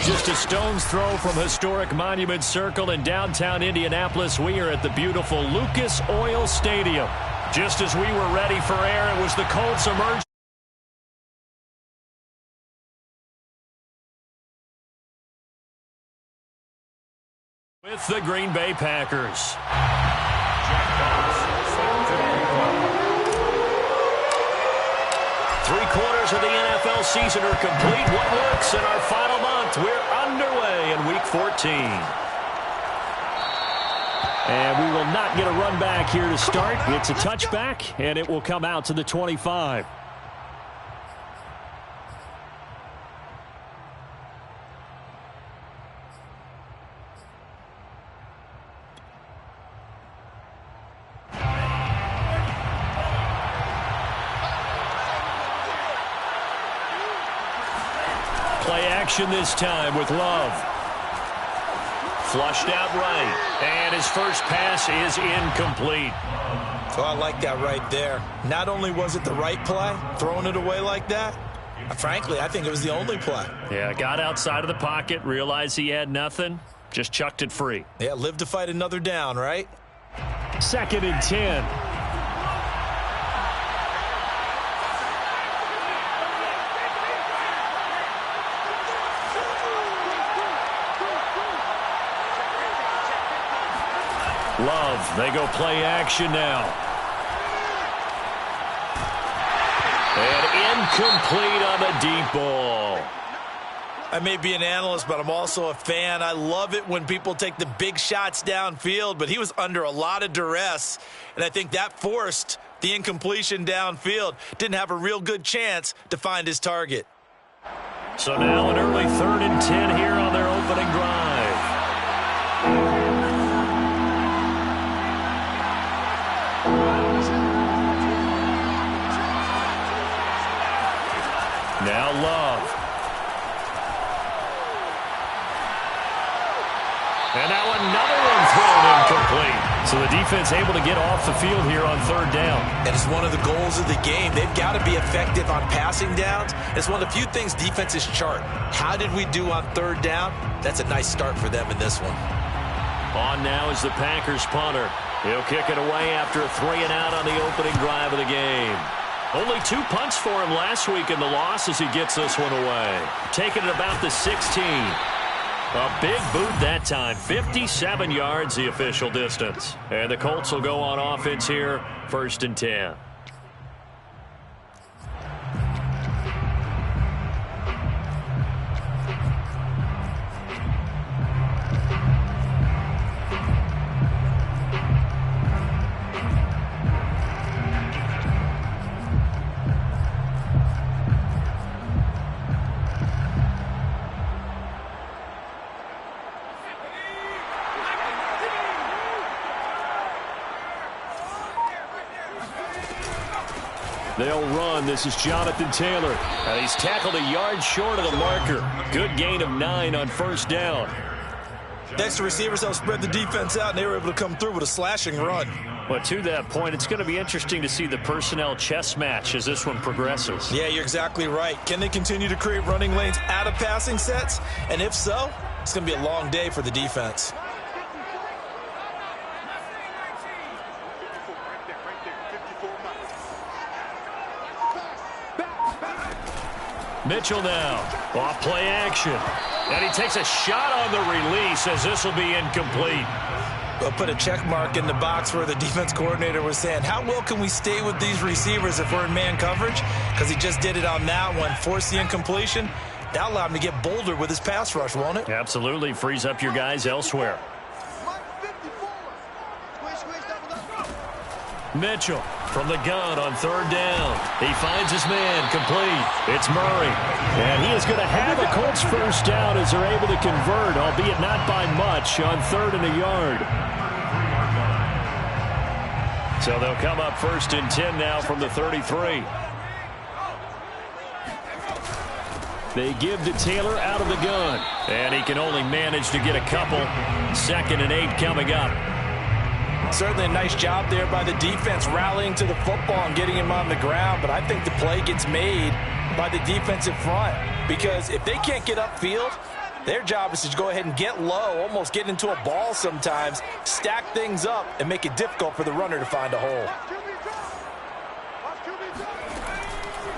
Just a stone's throw from historic Monument Circle in downtown Indianapolis. We are at the beautiful Lucas Oil Stadium. Just as we were ready for air, it was the Colts emerging with the Green Bay Packers. Three-quarters of the NFL season are complete. What works in our final month? We're underway in Week 14. And we will not get a run back here to start. It's a touchback, and it will come out to the 25. Play action this time with Love. Flushed out right, and his first pass is incomplete. So I like that right there. Not only was it the right play, throwing it away like that, frankly, I think it was the only play. Yeah, got outside of the pocket, realized he had nothing, just chucked it free. Yeah, live to fight another down, right? 2nd and 10. Love, they go play action now. And incomplete on the deep ball. I may be an analyst, but I'm also a fan. I love it when people take the big shots downfield, but he was under a lot of duress, and I think that forced the incompletion downfield. Didn't have a real good chance to find his target. So now an early 3rd and 10 here on their opening drive. Now Love. And now another one thrown incomplete. So the defense able to get off the field here on 3rd down. And it's one of the goals of the game. They've got to be effective on passing downs. It's one of the few things defenses chart. How did we do on 3rd down? That's a nice start for them in this one. On now is the Packers punter. He'll kick it away after a 3-and-out on the opening drive of the game. Only 2 punts for him last week in the loss as he gets this one away. Taking it about the 16. A big boot that time. 57 yards the official distance. And the Colts will go on offense here. 1st and 10. They'll run. This is Jonathan Taylor. And he's tackled a yard short of the marker. Good gain of 9 on 1st down. Thanks to receivers, they'll spread the defense out, and they were able to come through with a slashing run. But to that point, it's going to be interesting to see the personnel chess match as this one progresses. Yeah, you're exactly right. Can they continue to create running lanes out of passing sets? And if so, it's going to be a long day for the defense. Mitchell now, off play action. And he takes a shot on the release as this will be incomplete. We'll put a check mark in the box where the defense coordinator was saying, how well can we stay with these receivers if we're in man coverage? Because he just did it on that one, forced the incompletion. That'll allow him to get bolder with his pass rush, won't it? Absolutely, frees up your guys elsewhere. Mitchell from the gun on 3rd down. He finds his man complete. It's Murray. And he is going to have a Colts 1st down as they're able to convert, albeit not by much, on 3rd and a yard. So they'll come up 1st and 10 now from the 33. They give to Taylor out of the gun. And he can only manage to get a couple. 2nd and 8 coming up. Certainly a nice job there by the defense rallying to the football and getting him on the ground, but I think the play gets made by the defensive front because if they can't get upfield, Their job is to go ahead and get low, almost get into a ball sometimes, stack things up, and make it difficult for the runner to find a hole.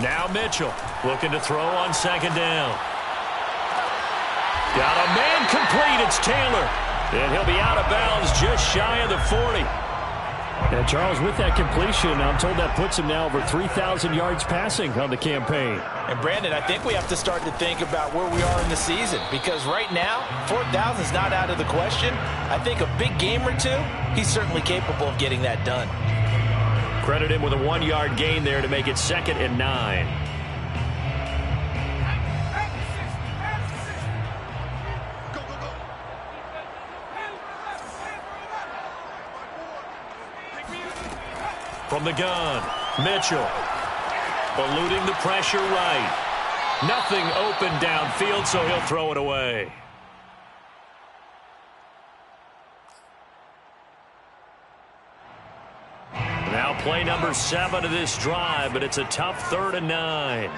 Now Mitchell looking to throw on second down. Got a man complete. It's Taylor. And he'll be out of bounds just shy of the 40. And Charles, with that completion, I'm told that puts him now over 3,000 yards passing on the campaign. And Brandon, I think we have to start to think about where we are in the season, because right now, 4,000 is not out of the question. I think a big game or two, he's certainly capable of getting that done. Credit him with a 1-yard gain there to make it 2nd and 9. From the gun, Mitchell. Eluding the pressure right. Nothing open downfield, so he'll throw it away. Now play number 7 of this drive, but it's a tough 3rd and 9.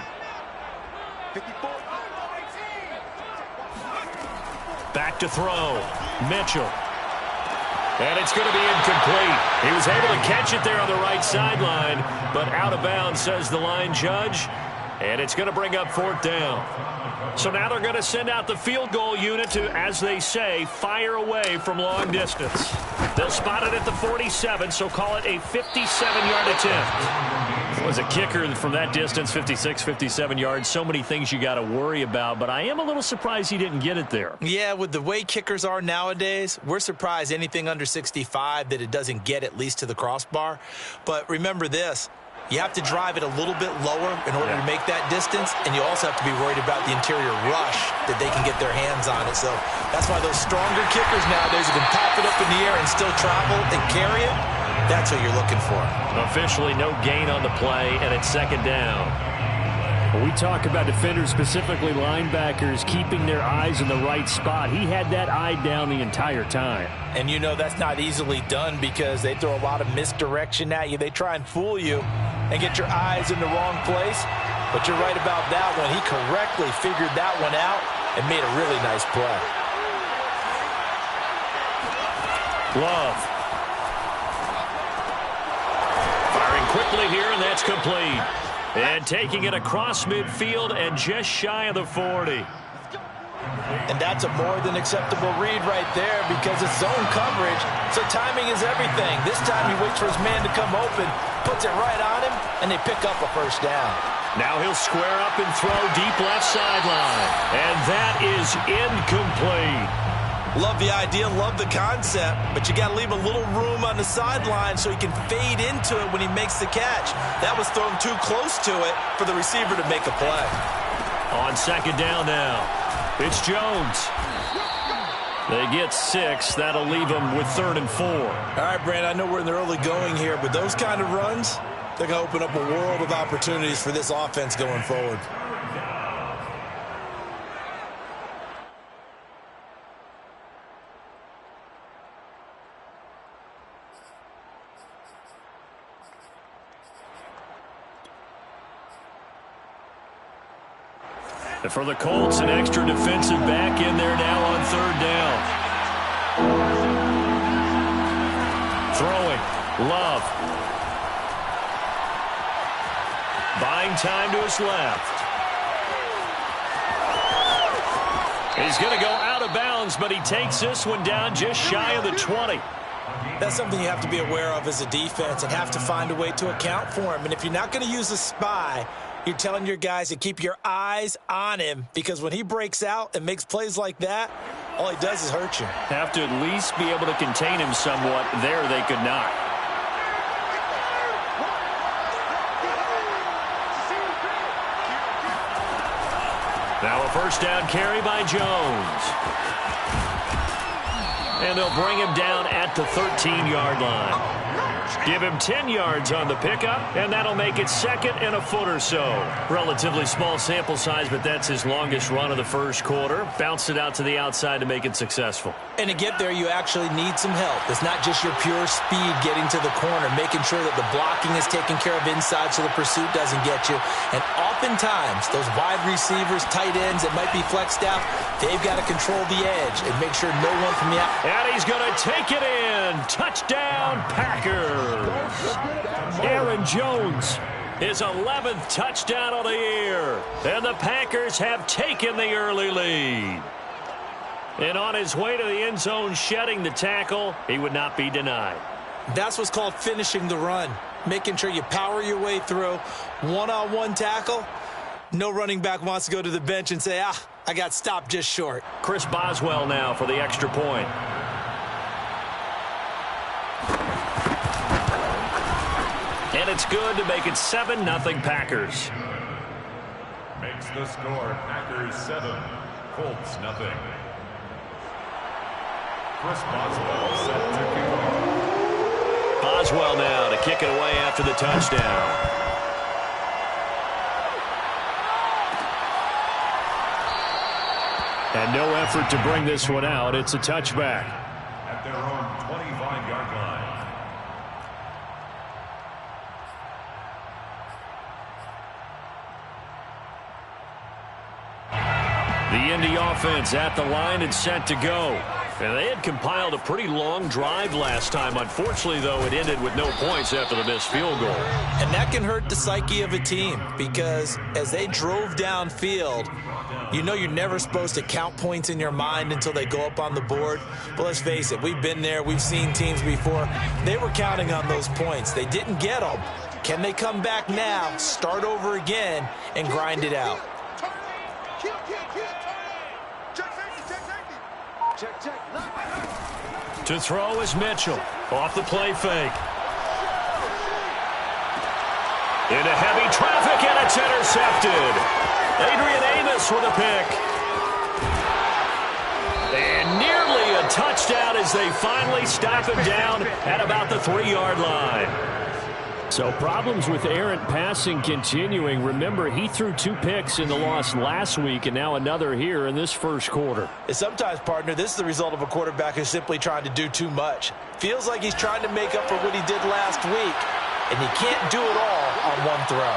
Back to throw. Mitchell. And it's going to be incomplete. He was able to catch it there on the right sideline, but out of bounds, says the line judge. And it's going to bring up 4th down. So now they're going to send out the field goal unit to, as they say, fire away from long distance. They'll spot it at the 47, so call it a 57-yard attempt. Was a kicker from that distance, 56, 57 yards. So many things you got to worry about, but I am a little surprised he didn't get it there. Yeah, with the way kickers are nowadays, we're surprised anything under 65 that it doesn't get at least to the crossbar. But remember this. You have to drive it a little bit lower in order to make that distance, and you also have to be worried about the interior rush that they can get their hands on it. So that's why those stronger kickers nowadays who can pop it up in the air and still travel and carry it, that's what you're looking for. Officially no gain on the play, and it's 2nd down. When we talk about defenders, specifically linebackers, keeping their eyes in the right spot, he had that eye down the entire time. And you know that's not easily done because they throw a lot of misdirection at you. They try and fool you and get your eyes in the wrong place. But you're right about that one. He correctly figured that one out and made a really nice play. Love. Firing quickly here, and that's complete. And taking it across midfield and just shy of the 40. And that's a more than acceptable read right there because it's zone coverage, so timing is everything. This time he waits for his man to come open, puts it right on him, and they pick up a 1st down. Now he'll square up and throw deep left sideline. And that is incomplete. Love the idea, love the concept, but you got to leave a little room on the sideline so he can fade into it when he makes the catch. That was thrown too close to it for the receiver to make a play. On 2nd down now, it's Jones. They get 6. That'll leave them with 3rd and 4. All right, Brand, I know we're in the early going here, but those kind of runs, they're going to open up a world of opportunities for this offense going forward. And for the Colts, an extra defensive back in there now on 3rd down. Throwing. Love. Buying time to his left. He's going to go out of bounds, but he takes this one down just shy of the 20. That's something you have to be aware of as a defense and have to find a way to account for him. And if you're not going to use a spy, you're telling your guys to keep your eyes on him because when he breaks out and makes plays like that, all he does is hurt you. Have to at least be able to contain him somewhat. There they could not. Now a 1st down carry by Jones. And they'll bring him down at the 13-yard line. Give him 10 yards on the pickup, and that'll make it 2nd and a foot or so. Relatively small sample size, but that's his longest run of the first quarter. Bounced it out to the outside to make it successful. And to get there, you actually need some help. It's not just your pure speed getting to the corner, making sure that the blocking is taken care of inside so the pursuit doesn't get you. And oftentimes, those wide receivers, tight ends that might be flexed out, they've got to control the edge and make sure no one from the out. And he's going to take it in. Touchdown, Packers. Aaron Jones, his 11th touchdown of the year. And the Packers have taken the early lead. And on his way to the end zone, shedding the tackle, he would not be denied. That's what's called finishing the run. Making sure you power your way through. One-on-one tackle. No running back wants to go to the bench and say, I got stopped just short. Chris Boswell now for the extra point. And it's good to make it 7-0 Packers. Makes the score Packers 7, Colts nothing. Chris Boswell set to kick off. Boswell now to kick it away after the touchdown. And no effort to bring this one out. It's a touchback. At their own 25-yard line. The Indy offense at the line and set to go. And they had compiled a pretty long drive last time. Unfortunately, though, it ended with no points after the missed field goal. And that can hurt the psyche of a team because as they drove downfield, you know you're never supposed to count points in your mind until they go up on the board. But let's face it, we've been there. We've seen teams before. They were counting on those points. They didn't get them. Can they come back now, start over again, and grind it out? To throw is Mitchell. Off the play fake. Into heavy traffic, and it's intercepted. Adrian Amos with a pick. And nearly a touchdown as they finally stop him down at about the 3-yard line. So problems with errant passing continuing. Remember, he threw 2 picks in the loss last week and now another here in this first quarter. And sometimes, partner, this is the result of a quarterback who's simply trying to do too much. Feels like he's trying to make up for what he did last week, and he can't do it all on one throw.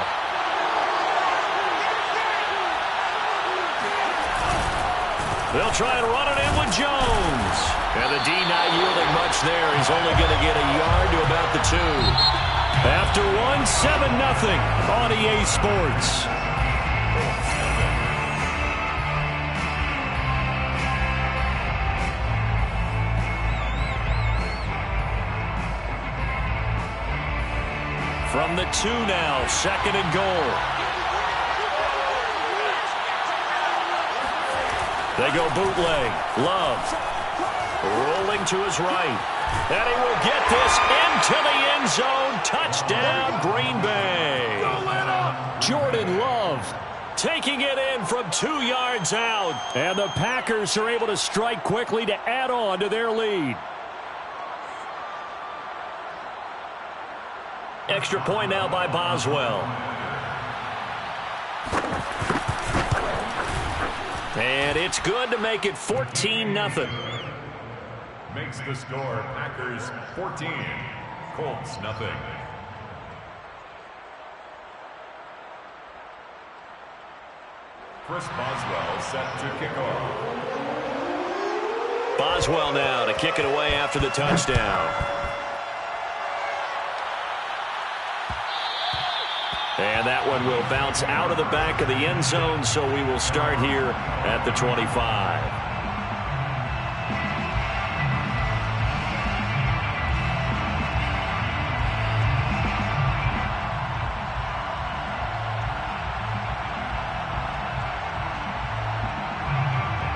They'll try and run it in with Jones. And the D not yielding much there. He's only going to get a yard to about the 2. After one, 7-0 on EA Sports. From the 2 now, 2nd and goal. They go bootleg. Love rolling to his right. And he will get this into the end zone. Touchdown, Green Bay. Jordan Love taking it in from 2 yards out. And the Packers are able to strike quickly to add on to their lead. Extra point now by Boswell. And it's good to make it 14-0. Makes the score Packers 14, Colts nothing. Chris Boswell set to kick off. Boswell now to kick it away after the touchdown. And that one will bounce out of the back of the end zone, so we will start here at the 25.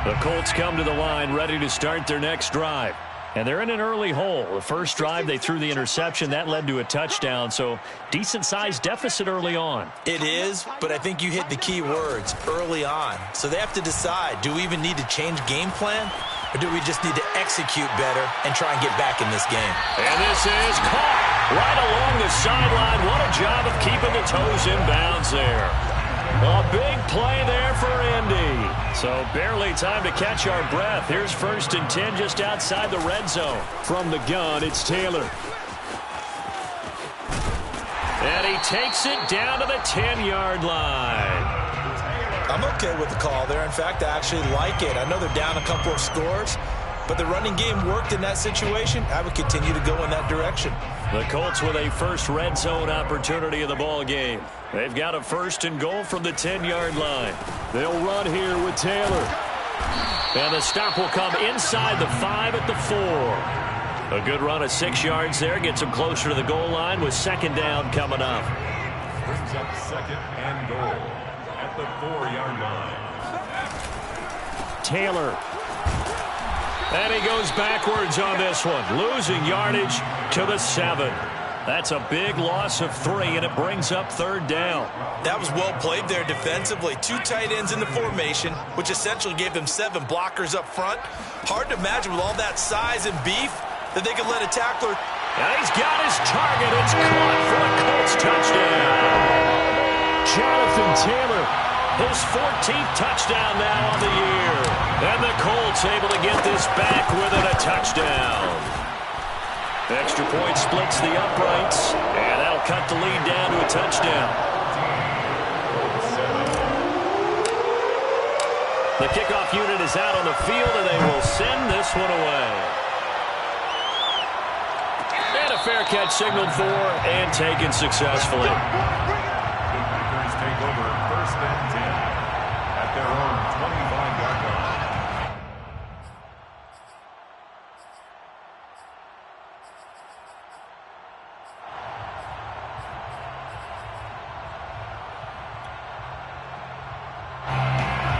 The Colts come to the line ready to start their next drive. And they're in an early hole. The first drive, they threw the interception. That led to a touchdown, so decent-sized deficit early on. It is, but I think you hit the key words, early on. So they have to decide, do we even need to change game plan, or do we just need to execute better and try and get back in this game? And this is caught Right along the sideline. What a job of keeping the toes in bounds there. A big play there for Indy. So barely time to catch our breath. Here's 1st and 10 just outside the red zone. From the gun, it's Taylor. And he takes it down to the 10-yard line. I'm okay with the call there. In fact, I actually like it. I know they're down a couple of scores, but the running game worked in that situation. I would continue to go in that direction. The Colts with a first red zone opportunity in the ball game. They've got a 1st and goal from the 10-yard line. They'll run here with Taylor. And the stop will come inside the 5 at the 4. A good run of 6 yards there. Gets him closer to the goal line with 2nd down coming up. Brings up 2nd and goal at the 4-yard line. Taylor. And he goes backwards on this one. Losing yardage to the 7. That's a big loss of 3, and it brings up 3rd down. That was well played there defensively. 2 tight ends in the formation, which essentially gave them 7 blockers up front. Hard to imagine with all that size and beef that they could let a tackler. And he's got his target. It's caught for a Colts touchdown. Jonathan Taylor. His 14th touchdown now on the year. And the Colts able to get this back with it, a touchdown. Extra point splits the uprights, and that'll cut the lead down to a touchdown. The kickoff unit is out on the field, and they will send this one away. And a fair catch signaled for and taken successfully. Packers take over 1st and 10 at their own 25-yard line.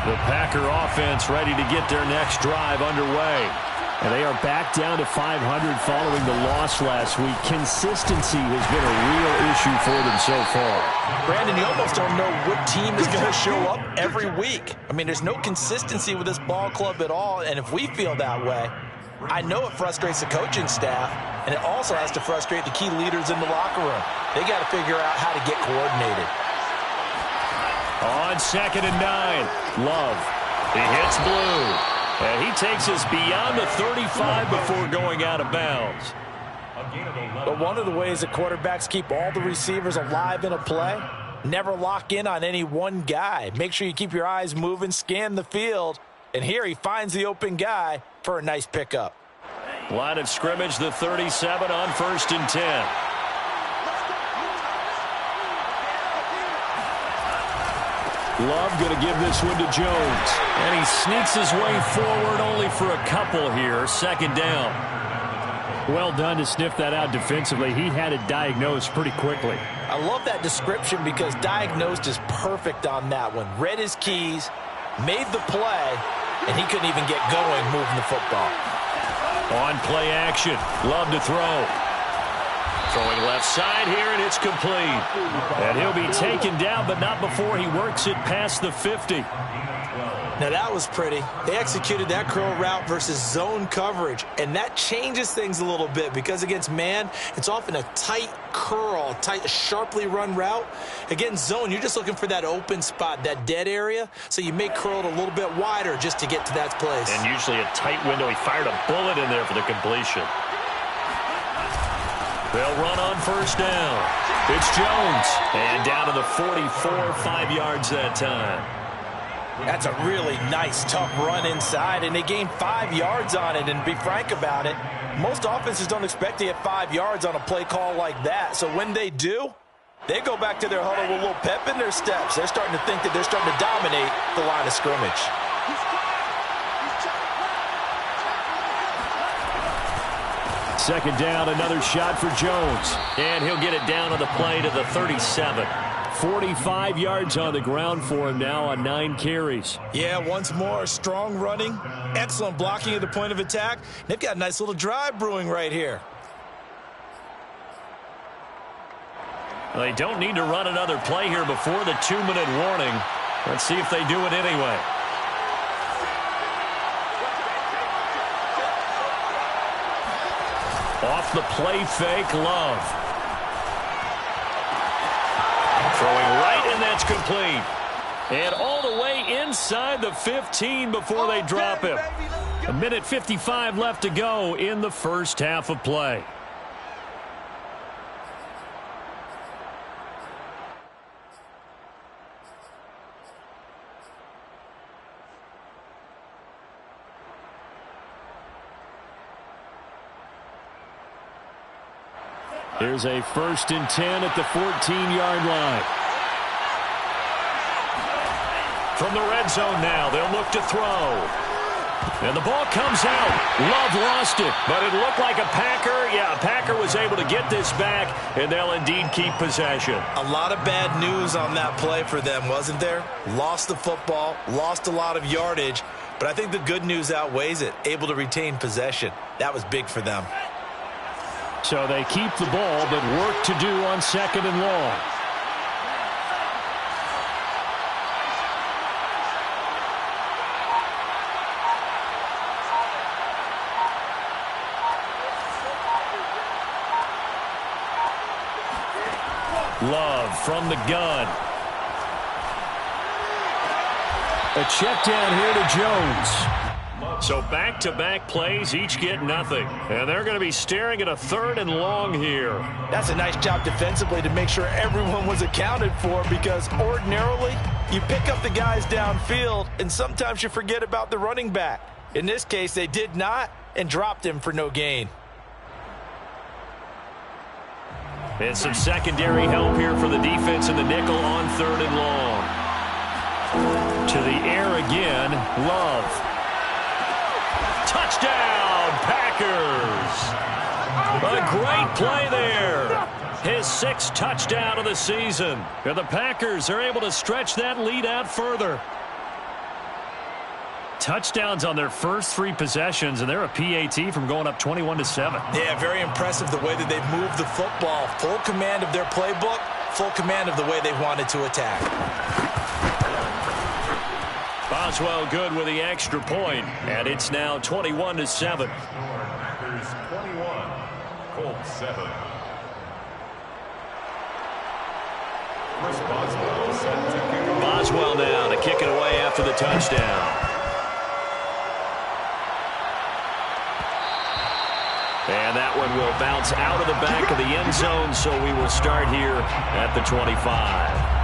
The Packer offense ready to get their next drive underway. And they are back down to 500 following the loss last week. Consistency has been a real issue for them so far. Brandon, you almost don't know what team is going to show up every week. I mean, there's no consistency with this ball club at all, and if we feel that way, I know it frustrates the coaching staff, and it also has to frustrate the key leaders in the locker room. They got to figure out how to get coordinated. On 2nd and 9, Love. He hits Blue. And he takes us beyond the 35 before going out of bounds. But one of the ways that quarterbacks keep all the receivers alive in a play, never lock in on any one guy. Make sure you keep your eyes moving, scan the field, and here he finds the open guy for a nice pickup. Line of scrimmage, the 37 on 1st and 10. Love going to give this one to Jones. And he sneaks his way forward only for a couple here. 2nd down. Well done to sniff that out defensively. He had it diagnosed pretty quickly. I love that description because diagnosed is perfect on that one. Read his keys, made the play, and he couldn't even get going moving the football. On play action. Love to throw. Throwing left side here, and it's complete. And he'll be taken down, but not before he works it past the 50. Now that was pretty. They executed that curl route versus zone coverage, and that changes things a little bit because against man, it's often a tight curl, tight, sharply run route. Against zone, you're just looking for that open spot, that dead area, so you may curl it a little bit wider just to get to that place. And usually a tight window. He fired a bullet in there for the completion. They'll run on 1st down. It's Jones. And down to the 44, 5 yards that time. That's a really nice, tough run inside, and they gained 5 yards on it. And to be frank about it, most offenses don't expect to get 5 yards on a play call like that. So when they do, they go back to their huddle with a little pep in their steps. They're starting to think that they're starting to dominate the line of scrimmage. Second down, another shot for Jones. And he'll get it down on the play to the 37. 45 yards on the ground for him now on 9 carries. Yeah, once more, strong running, excellent blocking at the point of attack. They've got a nice little drive brewing right here. They don't need to run another play here before the 2-minute warning. Let's see if they do it anyway. Off the play fake, Love. Throwing right, and that's complete. And all the way inside the 15 before they drop him. 1:55 left to go in the first half of play. Here's a 1st and 10 at the 14-yard line. From the red zone now, they'll look to throw. And the ball comes out. Love lost it, but it looked like a Packer. Yeah, a Packer was able to get this back, and they'll indeed keep possession. A lot of bad news on that play for them, wasn't there? Lost the football, lost a lot of yardage, but I think the good news outweighs it. Able to retain possession. That was big for them. So they keep the ball, but work to do on 2nd and long. Love from the gun. A check down here to Jones. So back-to-back plays, each get nothing. And they're going to be staring at a 3rd and long here. That's a nice job defensively to make sure everyone was accounted for, because ordinarily you pick up the guys downfield and sometimes you forget about the running back. In this case, they did not and dropped him for no gain. And some secondary help here for the defense in the nickel on 3rd and long. To the air again, Love. Touchdown, Packers! A great play there. His 6th touchdown of the season. And the Packers are able to stretch that lead out further. Touchdowns on their first 3 possessions, and they're a PAT from going up 21-7. Yeah, very impressive the way that they've moved the football. Full command of their playbook, full command of the way they wanted to attack. Boswell good with the extra point, and it's now 21-7. Packers 21, Colts 7. Chris Boswell set to kick away. Boswell now to kick it away after the touchdown. And that one will bounce out of the back of the end zone, so we will start here at the 25.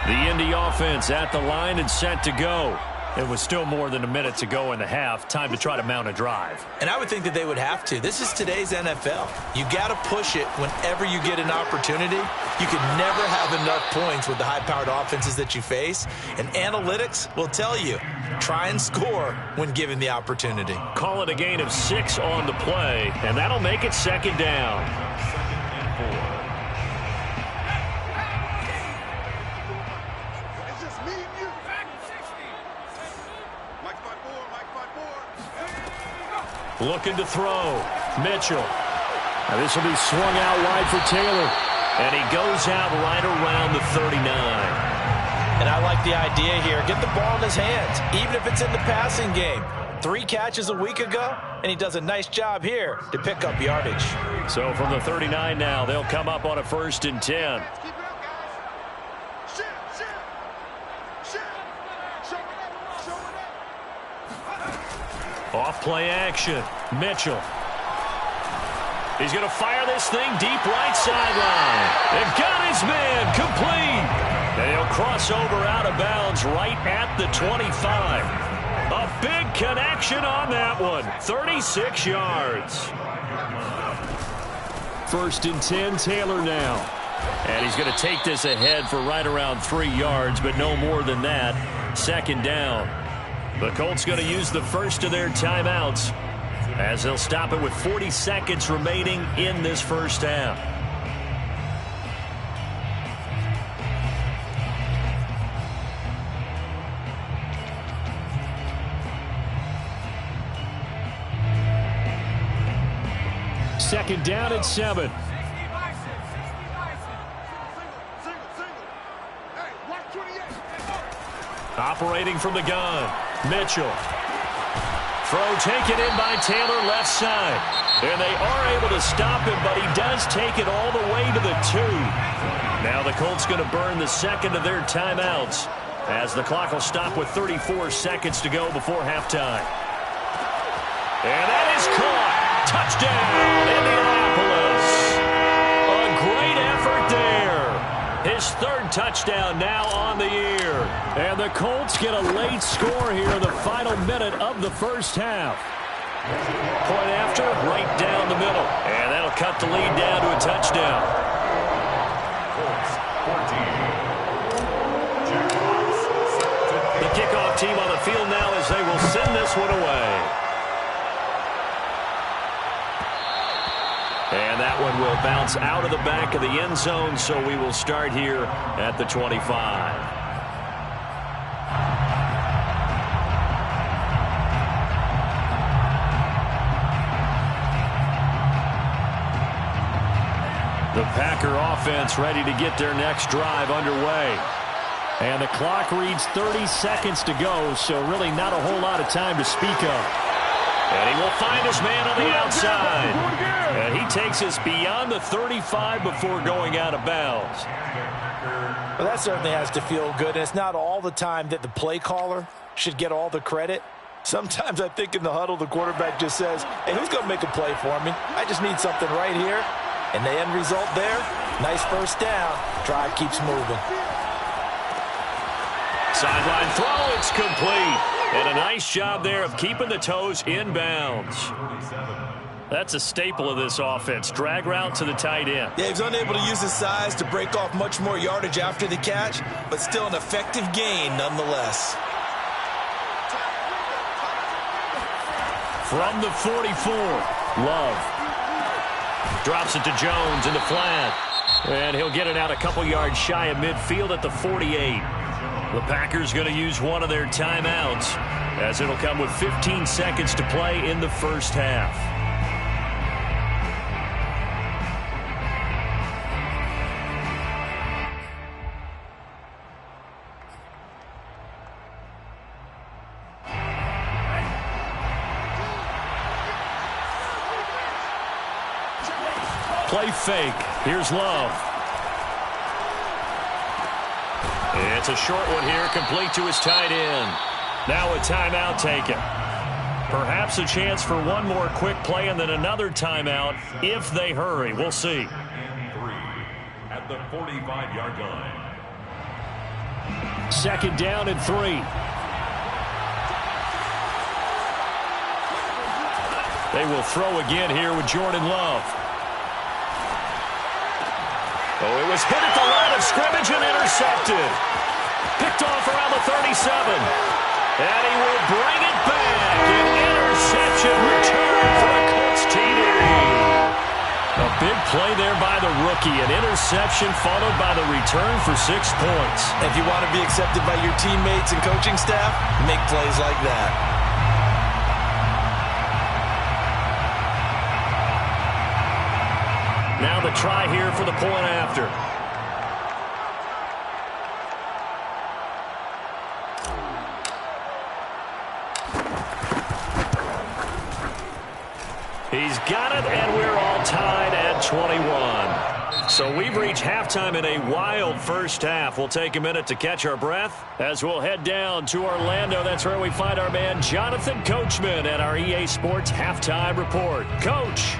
The Indy offense at the line and set to go. It was still more than a minute to go in the half. Time to try to mount a drive. And I would think that they would have to. This is today's NFL. You got to push it whenever you get an opportunity. You can never have enough points with the high-powered offenses that you face. And analytics will tell you, try and score when given the opportunity. Call it a gain of 6 on the play, and that'll make it 2nd down. 2nd and 4. Looking to throw. Mitchell. Now this will be swung out wide for Taylor. And he goes out right around the 39. And I like the idea here. Get the ball in his hands, even if it's in the passing game. 3 catches a week ago, and he does a nice job here to pick up yardage. So from the 39 now, they'll come up on a 1st and 10. Off play action. Mitchell. He's going to fire this thing deep right sideline. They've got his man complete. And he'll cross over out of bounds right at the 25. A big connection on that one. 36 yards. 1st and 10, Taylor now. And he's going to take this ahead for right around 3 yards, but no more than that. 2nd down. The Colts going to use the first of their timeouts as they'll stop it with 40 seconds remaining in this first half. Second down at 7. Operating from the gun. Mitchell. Throw taken in by Taylor left side. And they are able to stop him, but he does take it all the way to the 2. Now the Colts going to burn the second of their timeouts as the clock will stop with 34 seconds to go before halftime. And that is caught. Touchdown, Indianapolis. A great effort there. His third touchdown now on the year. And the Colts get a late score here in the final minute of the first half. Point after, right down the middle. And that'll cut the lead down to a touchdown. The kickoff team on the field now as they will send this one away. And that one will bounce out of the back of the end zone, so we will start here at the 25. The Packer offense ready to get their next drive underway. And the clock reads 30 seconds to go, so really not a whole lot of time to speak of. And he will find his man on the outside. And he takes us beyond the 35 before going out of bounds. Well, that certainly has to feel good. And it's not all the time that the play caller should get all the credit. Sometimes I think in the huddle, the quarterback just says, hey, who's going to make a play for me? I just need something right here. And the end result there, nice first down. Drive keeps moving. Sideline throw, it's complete. And a nice job there of keeping the toes in bounds. That's a staple of this offense. Drag route to the tight end. Yeah, he was unable to use his size to break off much more yardage after the catch, but still an effective gain nonetheless. From the 44, Love. Drops it to Jones in the flat. And he'll get it out a couple yards shy of midfield at the 48. The Packers going to use one of their timeouts as it'll come with 15 seconds to play in the first half. Play fake. Here's Love. It's a short one here, complete to his tight end. Now a timeout taken. Perhaps a chance for one more quick play and then another timeout if they hurry. We'll see. 3 at the 45-yard line. Second down and 3. They will throw again here with Jordan Love. Oh, it was hit at the line of scrimmage and intercepted. Picked off around the 37. And he will bring it back. An interception return for a Colts TD. A big play there by the rookie. An interception followed by the return for 6 points. If you want to be accepted by your teammates and coaching staff, make plays like that. Now the try here for the point after. He's got it, and we're all tied at 21. So we've reached halftime in a wild first half. We'll take a minute to catch our breath as we'll head down to Orlando. That's where we find our man Jonathan Coachman at our EA Sports Halftime Report. Coach.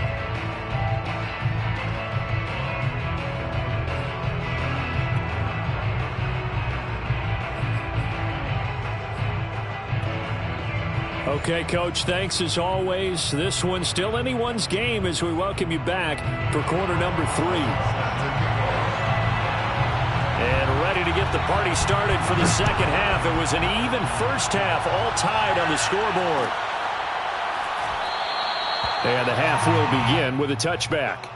Okay, Coach, thanks as always. This one's still anyone's game as we welcome you back for quarter number 3. And ready to get the party started for the second half. It was an even first half, all tied on the scoreboard. And the half will begin with a touchback.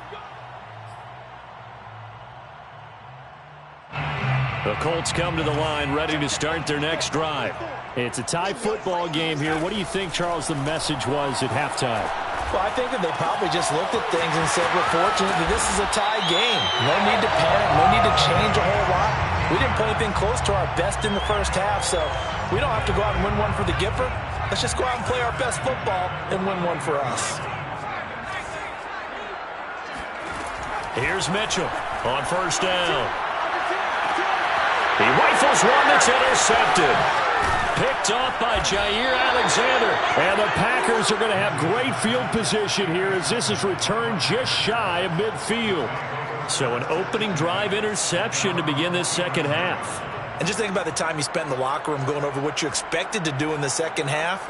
The Colts come to the line ready to start their next drive. It's a tie football game here. What do you think, Charles, the message was at halftime? Well, I think that they probably just looked at things and said, we're fortunate that this is a tie game. No need to panic. No need to change a whole lot. We didn't play anything close to our best in the first half, so we don't have to go out and win one for the Gipper. Let's just go out and play our best football and win one for us. Here's Mitchell on first down. He rifles one that's intercepted. Picked off by Jair Alexander. And the Packers are going to have great field position here as this is returned just shy of midfield. So an opening drive interception to begin this second half. And just think about the time you spent in the locker room going over what you expected to do in the second half.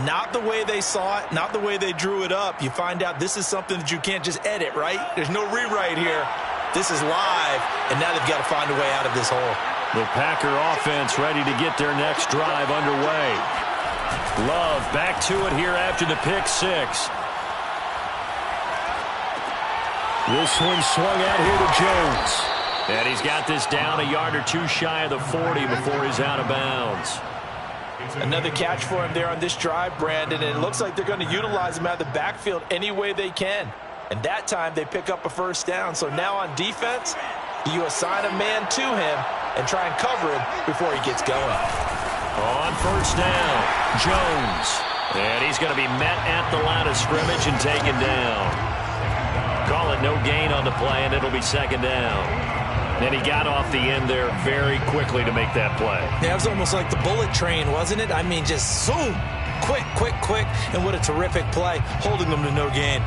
Not the way they saw it, not the way they drew it up. You find out this is something that you can't just edit, right? There's no rewrite here. This is live, and now they've got to find a way out of this hole. The Packer offense ready to get their next drive underway. Love back to it here after the pick six. This one swung out here to Jones. And he's got this down a yard or two shy of the 40 before he's out of bounds. Another catch for him there on this drive, Brandon, and it looks like they're going to utilize him out of the backfield any way they can. And that time they pick up a first down. So now on defense, you assign a man to him and try and cover him before he gets going. On first down, Jones. And he's going to be met at the line of scrimmage and taken down. Call it no gain on the play, and it'll be second down. And he got off the end there very quickly to make that play. Yeah, it was almost like the bullet train, wasn't it? I mean, just zoom. Quick, quick, quick. And what a terrific play, holding them to no gain.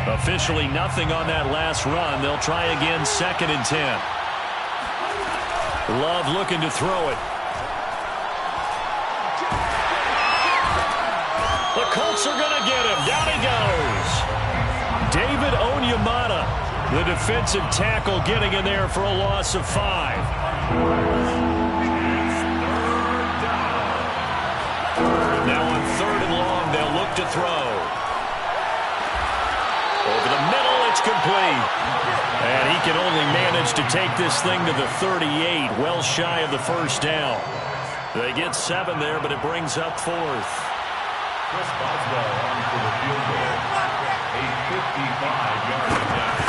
Officially nothing on that last run. They'll try again, 2nd and 10. Love looking to throw it. The Colts are going to get him. Down he goes. David Onyemata, the defensive tackle, getting in there for a loss of 5. Now on 3rd and long, they'll look to throw. Over the middle, it's complete. And he can only manage to take this thing to the 38, well shy of the first down. They get 7 there, but it brings up 4th. Chris Boswell on for the field goal. A 55-yard attempt.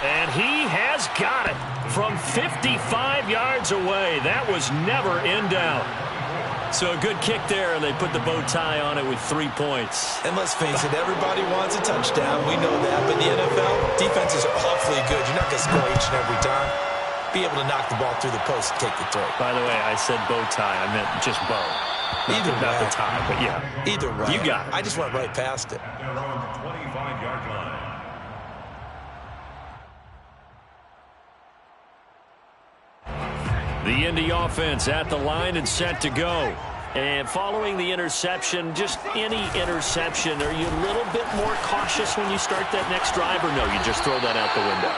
And he has got it from 55 yards away. That was never in doubt. So a good kick there, and they put the bow tie on it with 3 points. And let's face it, everybody wants a touchdown. We know that. But in the NFL, defenses are awfully good. You're not going to score each and every time. Be able to knock the ball through the post and take the throw. By the way, I said bow tie. I meant just bow. Either way. Not the tie, but yeah. Either way. You got it. I just went right past it. At their own 25-yard line. The Indy offense at the line and set to go. And following the interception, just any interception, are you a little bit more cautious when you start that next drive, or no, you just throw that out the window?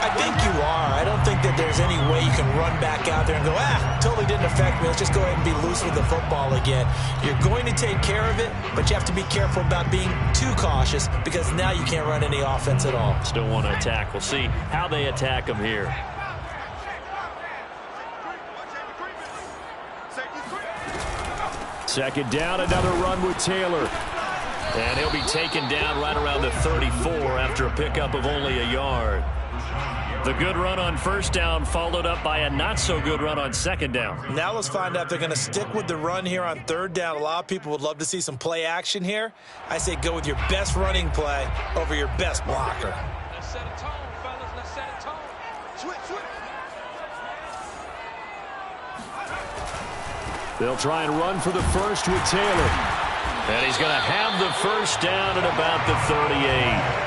I think you are. I don't think that there's any way you can run back out there and go, totally didn't affect me. Let's just go ahead and be loose with the football again. You're going to take care of it, but you have to be careful about being too cautious because now you can't run any offense at all. Still want to attack. We'll see how they attack them here. Second down, another run with Taylor. And he'll be taken down right around the 34 after a pickup of only a yard. The good run on first down followed up by a not-so-good run on second down. Now let's find out if they're going to stick with the run here on third down. A lot of people would love to see some play action here. I say go with your best running play over your best blocker. Let's set a tone, fellas. Let's set a tone. Switch. They'll try and run for the first with Taylor. And he's going to have the first down at about the 38.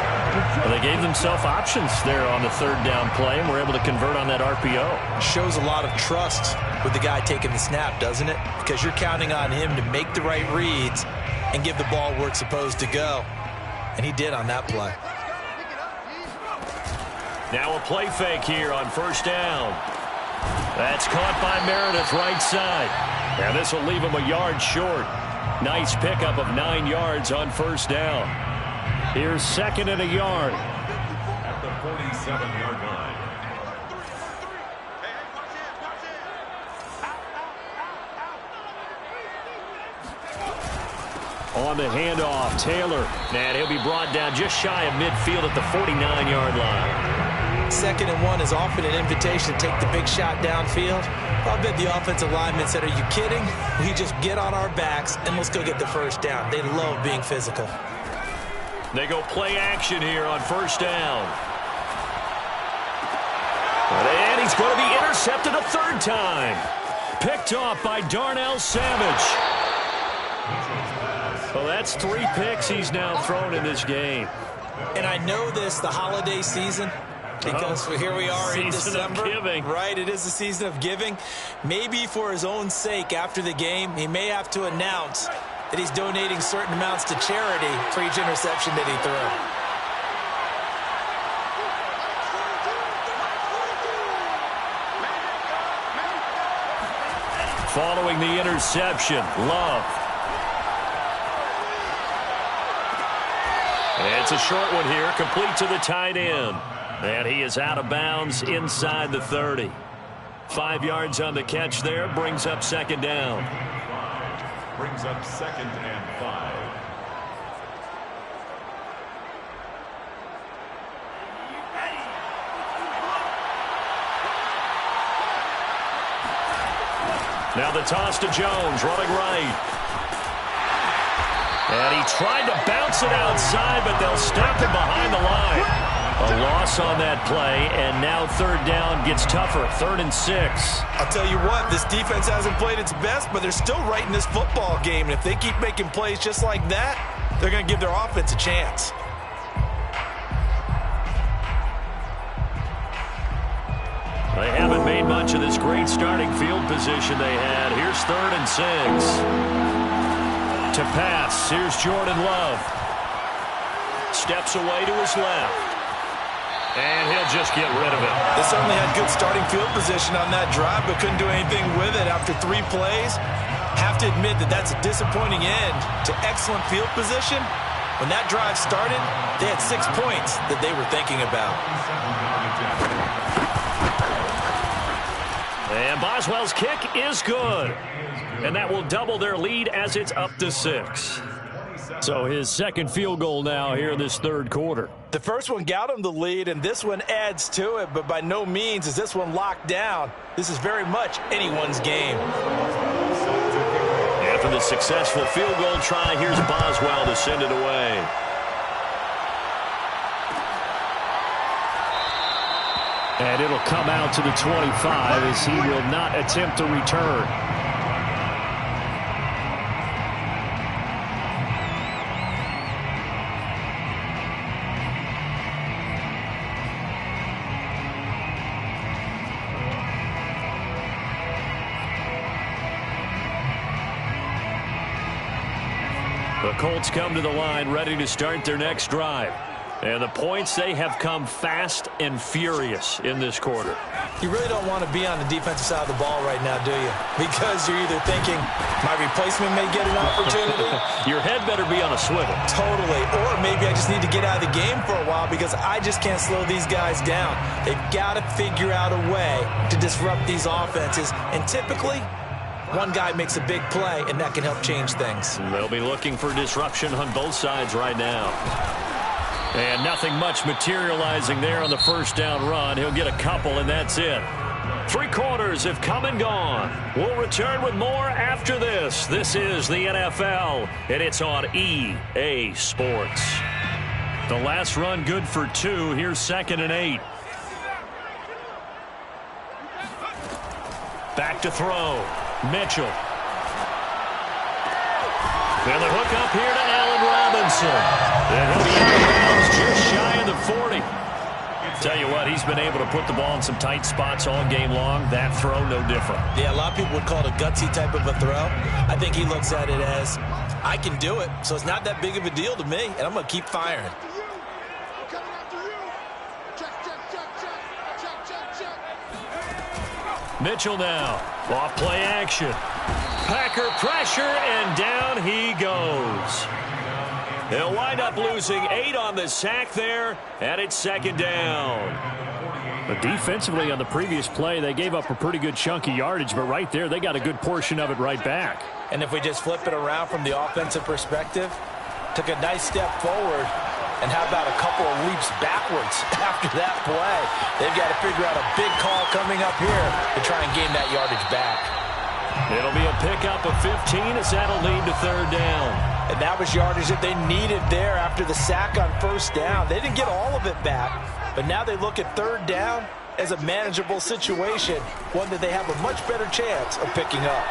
Well, they gave themselves options there on the third down play and were able to convert on that RPO. Shows a lot of trust with the guy taking the snap, doesn't it? Because you're counting on him to make the right reads and give the ball where it's supposed to go. And he did on that play. Now a play fake here on first down. That's caught by Meredith right side. And this will leave him a yard short. Nice pickup of 9 yards on first down. Here's second and a yard. At the 47-yard line. On the handoff, Taylor. And he'll be brought down just shy of midfield at the 49-yard line. 2nd and 1 is often an invitation to take the big shot downfield. I bet the offensive lineman said, are you kidding? We just get on our backs and let's go get the first down. They love being physical. They go play action here on 1st down. And he's going to be intercepted a 3rd time. Picked off by Darnell Savage. Well, that's 3 picks he's now thrown in this game. And I know this, the holiday season, because here we are in December. Season of giving. Right, it is the season of giving. Maybe for his own sake after the game, he may have to announce that he's donating certain amounts to charity for each interception that he threw. Following the interception, Love. It's a short one here, complete to the tight end. And he is out of bounds inside the 30. 5 yards on the catch there, brings up 2nd down. Brings up 2nd and 5. Now the toss to Jones, running right. And he tried to bounce it outside, but they'll stop him behind the line. A loss on that play, and now 3rd down gets tougher, 3rd and 6. I'll tell you what, this defense hasn't played its best, but they're still right in this football game. And if they keep making plays just like that, they're going to give their offense a chance. They haven't made much of this great starting field position they had. Here's 3rd and 6. To pass, here's Jordan Love. Steps away to his left. And he'll just get rid of it. They certainly had good starting field position on that drive, but couldn't do anything with it after 3 plays. Have to admit that that's a disappointing end to excellent field position. When that drive started, they had 6 points that they were thinking about. And Boswell's kick is good. And that will double their lead as it's up to 6. So his 2nd field goal now here in this 3rd quarter. The first one got him the lead, and this one adds to it, but by no means is this one locked down. This is very much anyone's game. After the successful field goal try, here's Boswell to send it away. And it'll come out to the 25 as he will not attempt to return. The Colts come to the line ready to start their next drive. And the points, they have come fast and furious in this quarter. You really don't want to be on the defensive side of the ball right now, do you? Because you're either thinking, my replacement may get an opportunity. Your head better be on a swivel. Totally. Or maybe I just need to get out of the game for a while because I just can't slow these guys down. They've got to figure out a way to disrupt these offenses. And typically, one guy makes a big play, and that can help change things. They'll be looking for disruption on both sides right now. And nothing much materializing there on the 1st down run. He'll get a couple, and that's it. 3 quarters have come and gone. We'll return with more after this. This is the NFL, and it's on EA Sports. The last run good for 2. Here's 2nd and 8. Back to throw. Mitchell. And the hook up here to Allen Robinson. And he'll be out of bounds just shy of the 40. Tell you what, he's been able to put the ball in some tight spots all game long. That throw, no different. Yeah, a lot of people would call it a gutsy type of a throw. I think he looks at it as, I can do it, so it's not that big of a deal to me, and I'm going to keep firing. Mitchell now, off play action. Packer pressure, and down he goes. They'll wind up losing 8 on the sack there, and it's 2nd down. But defensively on the previous play, they gave up a pretty good chunk of yardage, but right there, they got a good portion of it right back. And if we just flip it around from the offensive perspective, took a nice step forward, And how about a couple of leaps backwards after that play? They've got to figure out a big call coming up here to try and gain that yardage back. It'll be a pickup of 15 as that'll lead to third down. And that was yardage that they needed there after the sack on first down. They didn't get all of it back, but now they look at third down as a manageable situation, one that they have a much better chance of picking up.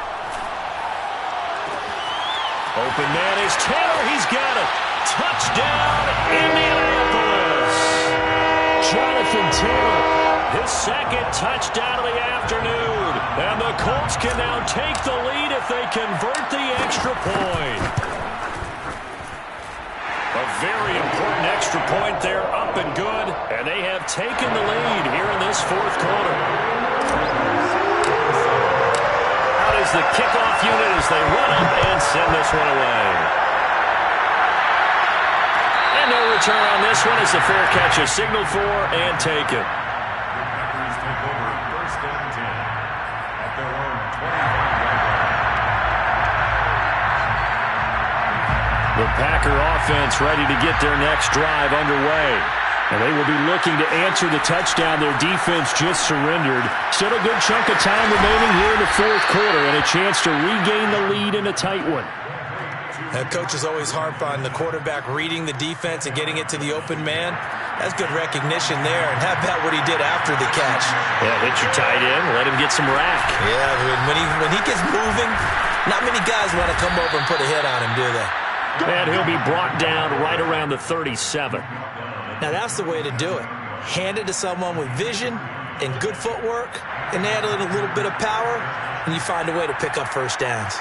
Open man is Taylor. He's got it. Touchdown, Indianapolis. Jonathan Taylor, his second touchdown of the afternoon. And the Colts can now take the lead if they convert the extra point. A very important extra point there, up and good. And they have taken the lead here in this fourth quarter. Out is the kickoff unit as they run up and send this one away. And no return on this one as the fair catch is signaled for and taken. Packers take over first and 10 at their own 25-yard line. The Packer offense ready to get their next drive underway. And they will be looking to answer the touchdown their defense just surrendered. Still a good chunk of time remaining here in the fourth quarter and a chance to regain the lead in a tight one. Coaches always harp on the quarterback reading the defense and getting it to the open man. That's good recognition there. And how about what he did after the catch? Yeah, hit your tight end, let him get some rack. Yeah, when he gets moving, not many guys want to come over and put a hit on him, do they? And he'll be brought down right around the 37. Now that's the way to do it. Hand it to someone with vision and good footwork, and add a little bit of power, and you find a way to pick up first downs.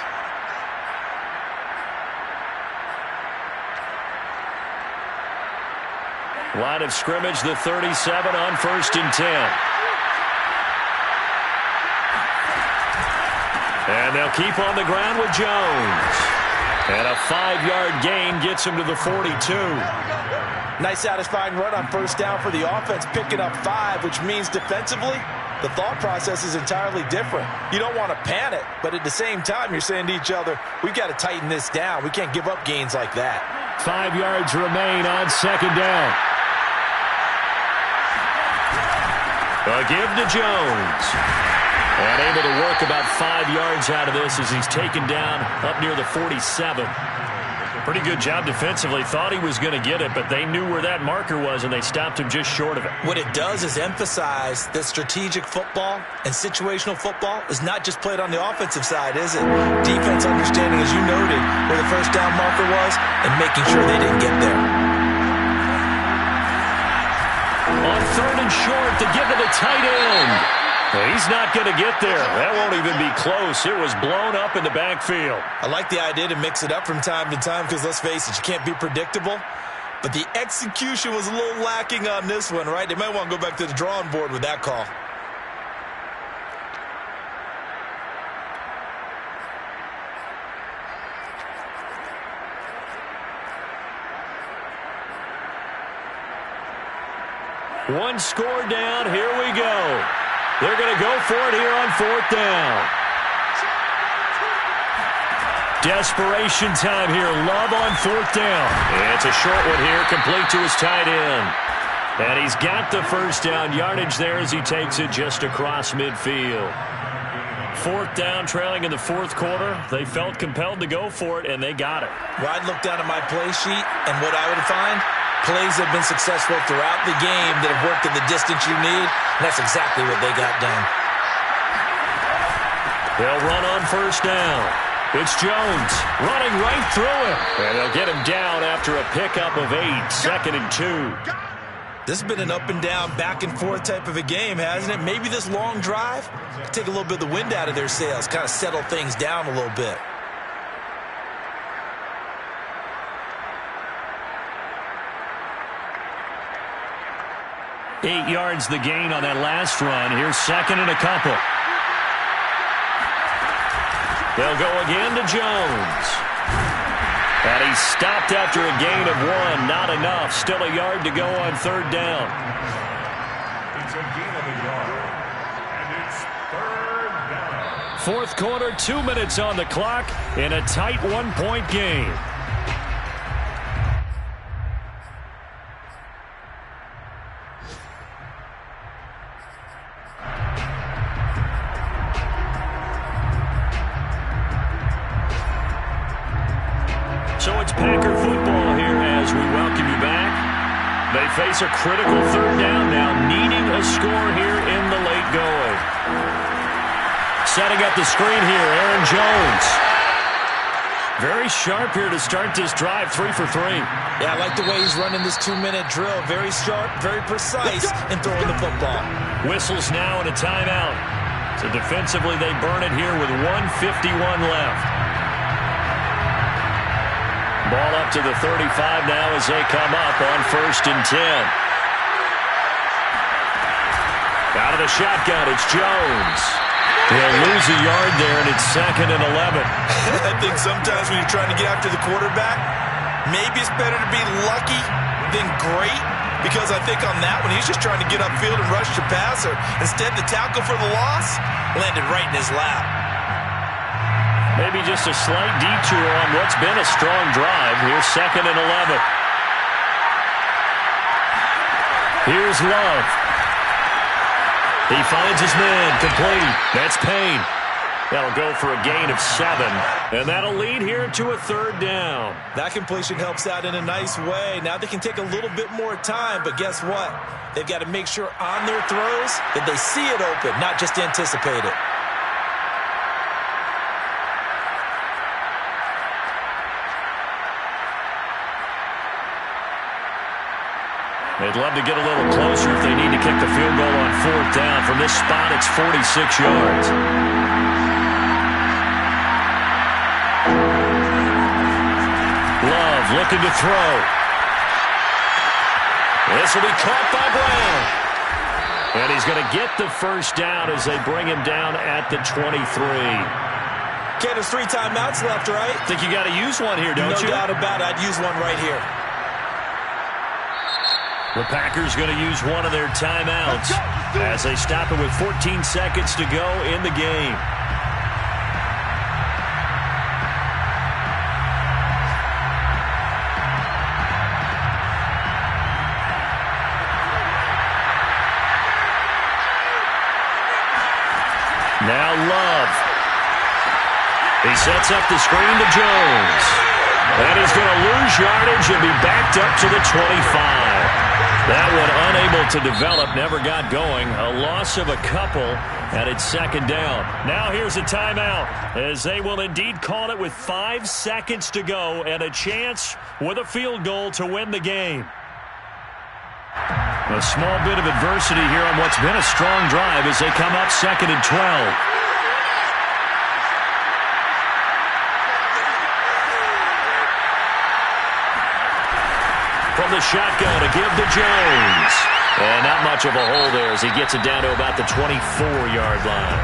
Line of scrimmage, the 37 on first and 10. And they'll keep on the ground with Jones. And a 5-yard gain gets him to the 42. Nice satisfying run on first down for the offense, picking up 5, which means defensively, the thought process is entirely different. You don't want to panic, but at the same time, you're saying to each other, we've got to tighten this down. We can't give up gains like that. 5 yards remain on second down. A give to Jones. And able to work about 5 yards out of this as he's taken down up near the 47. Pretty good job defensively. Thought he was going to get it, but they knew where that marker was, and they stopped him just short of it. What it does is emphasize that strategic football and situational football is not just played on the offensive side, is it? Defense understanding, as you noted, where the first down marker was and making sure they didn't get there. On third and short, to give to the tight end. He's not going to get there. That won't even be close. It was blown up in the backfield. I like the idea to mix it up from time to time because, let's face it, you can't be predictable. But the execution was a little lacking on this one, right? They might want to go back to the drawing board with that call. One score down. Here we go. They're going to go for it here on fourth down. Desperation time here. Love on fourth down. And it's a short one here, complete to his tight end. And he's got the first down yardage there as he takes it just across midfield. Fourth down, trailing in the fourth quarter. They felt compelled to go for it, and they got it. Well, I'd look down at my play sheet, and what I would find, plays have been successful throughout the game that have worked in the distance you need, and that's exactly what they got done. They'll run on first down. It's Jones running right through him. And they'll get him down after a pickup of 8, 2nd and 2. This has been an up and down, back and forth type of a game, hasn't it? Maybe this long drive could take a little bit of the wind out of their sails, kind of settle things down a little bit. Eight yards the gain on that last run. Here's second and a couple. They'll go again to Jones. And he's stopped after a gain of 1. Not enough. Still a yard to go on third down. It's a gain of a yard. And it's third down. Fourth quarter, 2 minutes on the clock in a tight 1-point game. Packer football here as we welcome you back. They face a critical third down now, needing a score here in the late going. Setting up the screen here, Aaron Jones. Very sharp here to start this drive, 3 for 3. Yeah, I like the way he's running this 2-minute drill. Very sharp, very precise in throwing the football. Whistles now and a timeout. So defensively, they burn it here with 1:51 left. Ball up to the 35 now as they come up on 1st and 10. Out of the shotgun, it's Jones. He'll lose a yard there, and it's 2nd and 11. I think sometimes when you're trying to get after the quarterback, maybe it's better to be lucky than great, because I think on that one, he's just trying to get upfield and rush the passer. Instead, the tackle for the loss landed right in his lap. Maybe just a slight detour on what's been a strong drive. Here's 2nd and 11. Here's Love. He finds his man, complete. That's Payne. That'll go for a gain of 7. And that'll lead here to a 3rd down. That completion helps out in a nice way. Now they can take a little bit more time, but guess what? They've got to make sure on their throws that they see it open, not just anticipate it. They'd love to get a little closer if they need to kick the field goal on 4th down. From this spot, it's 46 yards. Love looking to throw. This will be caught by Brown. And he's going to get the 1st down as they bring him down at the 23. Okay, there's 3 timeouts left, right? Think you got to use one here, don't you? No doubt about it. I'd use one right here. The Packers going to use one of their timeouts as they stop it with 14 seconds to go in the game. Now Love. He sets up the screen to Jones. And he's going to lose yardage and be backed up to the 25. That one unable to develop, never got going. A loss of a couple, and it's 2nd down. Now here's a timeout, as they will indeed call it with 5 seconds to go and a chance with a field goal to win the game. A small bit of adversity here on what's been a strong drive as they come up 2nd and 12. From the shotgun to give to Jones. And not much of a hole there as he gets it down to about the 24-yard line.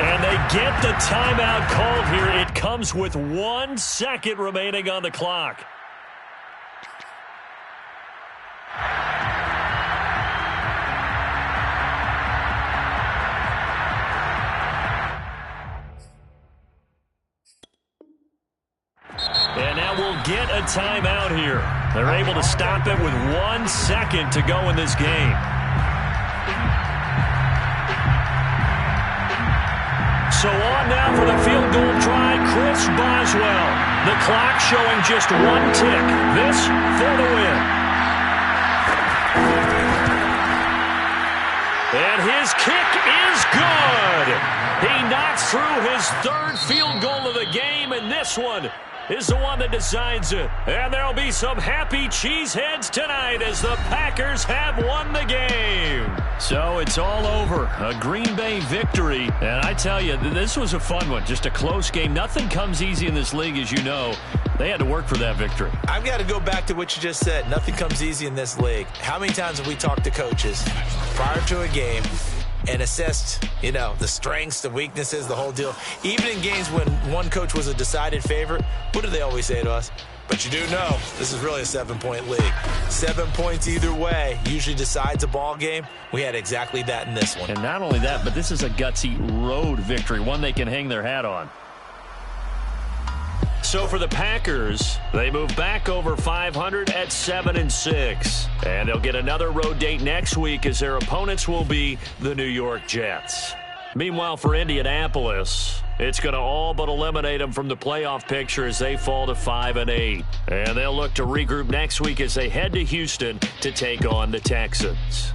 And they get the timeout called here. It comes with 1 second remaining on the clock. And now we'll get a timeout here. They're able to stop it with 1 second to go in this game. So on now for the field goal try, Chris Boswell. The clock showing just 1 tick. This for the win. And his kick is good. He knocks through his 3rd field goal of the game, and this one is the one that decides it. And there'll be some happy cheeseheads tonight as the Packers have won the game. So it's all over. A Green Bay victory. And I tell you, this was a fun one. Just a close game. Nothing comes easy in this league, as you know. They had to work for that victory. I've got to go back to what you just said. Nothing comes easy in this league. How many times have we talked to coaches prior to a game and assessed, the strengths, the weaknesses, the whole deal? Even in games when one coach was a decided favorite, what do they always say to us? But you do know this is really a 7-point league. 7 points either way usually decides a ball game. We had exactly that in this one. And not only that, but this is a gutsy road victory, one they can hang their hat on. So for the Packers, they move back over 500 at 7-6. And they'll get another road date next week as their opponents will be the New York Jets. Meanwhile, for Indianapolis, It's going to all but eliminate them from the playoff picture as they fall to 5-8. And they'll look to regroup next week as they head to Houston to take on the Texans.